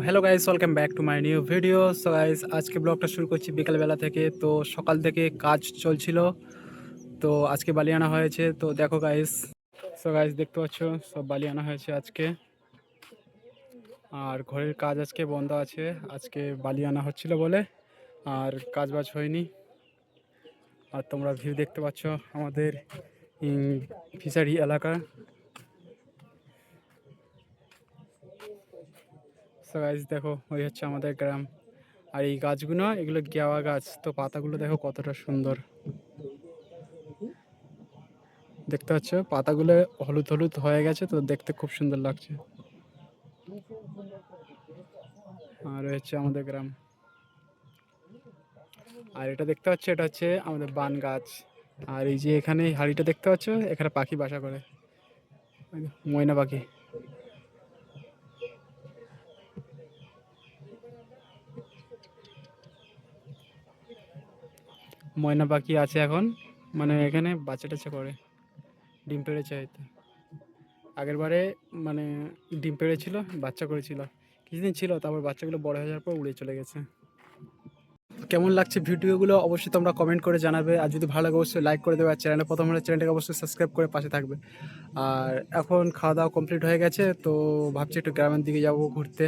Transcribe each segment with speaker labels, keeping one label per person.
Speaker 1: Hello guys, welcome back to my new video. So guys, আজকে ব্লগটা শুরু করছি বিকালবেলা থেকে। তো সকাল থেকে কাজ চলছিল, তো আজকে বালি আনা হয়েছে। তো দেখো গাইস, সো গাইস দেখতে পাচ্ছ সব বালি আনা হয়েছে আজকে। আর ঘরের কাজ আজকে বন্ধ আছে, আজকে বালি আনা হচ্ছিল বলে আর কাজ বাজ হয়নি। আর তোমরা ভিউ দেখতে পাচ্ছ আমাদের ফিশারি এলাকা। সো গাইস দেখো, ওই হচ্ছে আমাদের গ্রাম। আর এই গাছগুলো, এগুলো গেওয়া গাছ, তো পাতাগুলো দেখো কতটা সুন্দর দেখতে পাচ্ছ। পাতাগুলো হলুদ হলুদ হয়ে গেছে, তো দেখতে খুব সুন্দর লাগছে। আর হচ্ছে আমাদের গ্রাম। আর এটা দেখতে পাচ্ছ, এটা হচ্ছে আমাদের বান গাছ। আর এই যে এখানে হাড়িটা দেখতে পাচ্ছ, এখানে পাখি বাসা করে, ময়না পাখি। ময়না পাখি আছে এখন, মানে এখানে বাচ্চা টাচ্চা করে, ডিম পেড়েছে হয়তো আগের বারে। মানে ডিম পেড়েছিল, বাচ্চা করেছিল, কিছুদিন ছিল, তারপর বাচ্চাগুলো বড় হয়ে যাওয়ার পর উড়ে চলে গেছে। কেমন লাগছে ভিডিওগুলো অবশ্যই তোমরা কমেন্ট করে জানাবে। আর যদি ভালো লাগে অবশ্যই লাইক করে দেবে। আর চ্যানেলে প্রথম হলে চ্যানেলটাকে অবশ্যই সাবস্ক্রাইব করে পাশে থাকবে। আর এখন খাওয়া দাওয়া কমপ্লিট হয়ে গেছে, তো ভাবছি একটু গ্রামের দিকে যাব ঘুরতে।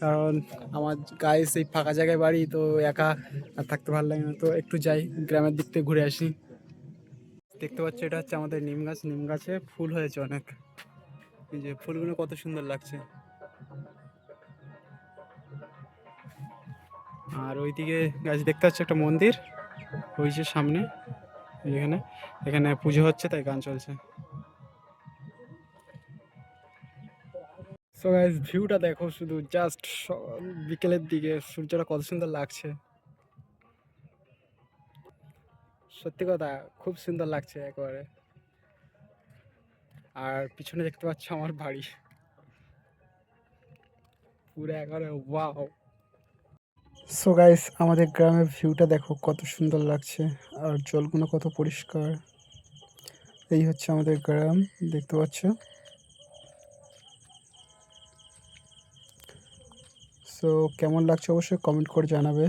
Speaker 1: কারণ আমার গায়ে সেই ফাঁকা জায়গায় বাড়ি, তো একা আর থাকতে ভালো লাগে না, তো একটু যাই গ্রামের দিক থেকে ঘুরে আসি। দেখতে পাচ্ছ, এটা হচ্ছে আমাদের নিম গাছ। নিম গাছে ফুল হয়েছে অনেক, এই যে ফুলগুলো কত সুন্দর লাগছে। আর ওইদিকে গাছ দেখতে পাচ্ছ একটা মন্দির, ওই যে সামনে, এখানে এখানে পুজো হচ্ছে, তাই গান চলছে। সো গাইস, ভিউটা দেখো শুধু, জাস্ট বিকেলের দিকে সূর্যটা কত সুন্দর লাগছে। সত্যি কথা, খুব সুন্দর লাগছে একেবারে। আর পিছনে দেখতে পাচ্ছ আমার বাড়ি, পুরো একেবারে ওয়াও। সো গাইস, আমাদের গ্রামের ভিউটা দেখো কত সুন্দর লাগছে, আর জলগুলো কত পরিষ্কার। এই হচ্ছে আমাদের গ্রাম, দেখতে পাচ্ছ। সো কেমন লাগছে অবশ্যই কমেন্ট করে জানাবে।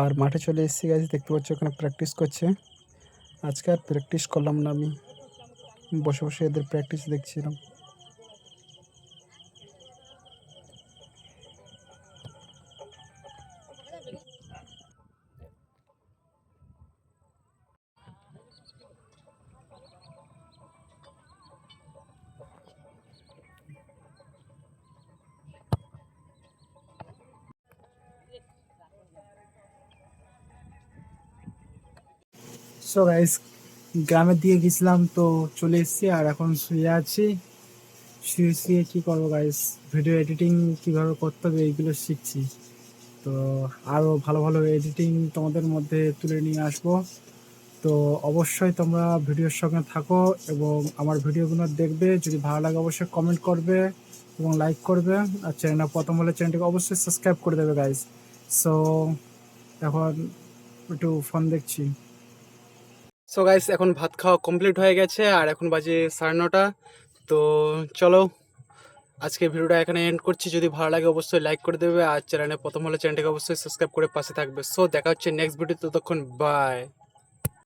Speaker 1: আর মাঠে চলে এসেছি গাইস, দেখতে পাচ্ছ ওখানে প্র্যাকটিস করছে। আজকে আর প্র্যাকটিস করলাম না, আমি বসে বসে এদের প্র্যাকটিস দেখছিলাম। সো গাইস, গ্রামের দিকে গেছিলাম, তো চলে এসেছি। আর এখন শুয়ে আছি। শুয়ে শুয়ে কী করবো গাইস, ভিডিও এডিটিং কীভাবে করতে হবে এইগুলো শিখছি। তো আরও ভালো ভালো এডিটিং তোমাদের মধ্যে তুলে নিয়ে আসবো। তো অবশ্যই তোমরা ভিডিওর সঙ্গে থাকো এবং আমার ভিডিওগুলো দেখবে। যদি ভালো লাগে অবশ্যই কমেন্ট করবে এবং লাইক করবে। আর চ্যানেল প্রথম হলে চ্যানেলটিকে অবশ্যই সাবস্ক্রাইব করে দেবে গাইস। সো এখন একটু ফোন দেখছি। সো গাইস, এখন ভাত খাওয়া কমপ্লিট হয়ে গেছে, আর এখন বাজে 9:30। তো চলো, আজকে ভিডিওটা এখানে এন্ড করছি। যদি ভালো লাগে অবশ্যই লাইক করে দেবে, আর চ্যানেলে প্রথম হলে চ্যানেলটাকে অবশ্যই সাবস্ক্রাইব করে পাশে থাকবে। সো দেখা হচ্ছে নেক্সট ভিডিও, ততক্ষণ বাই।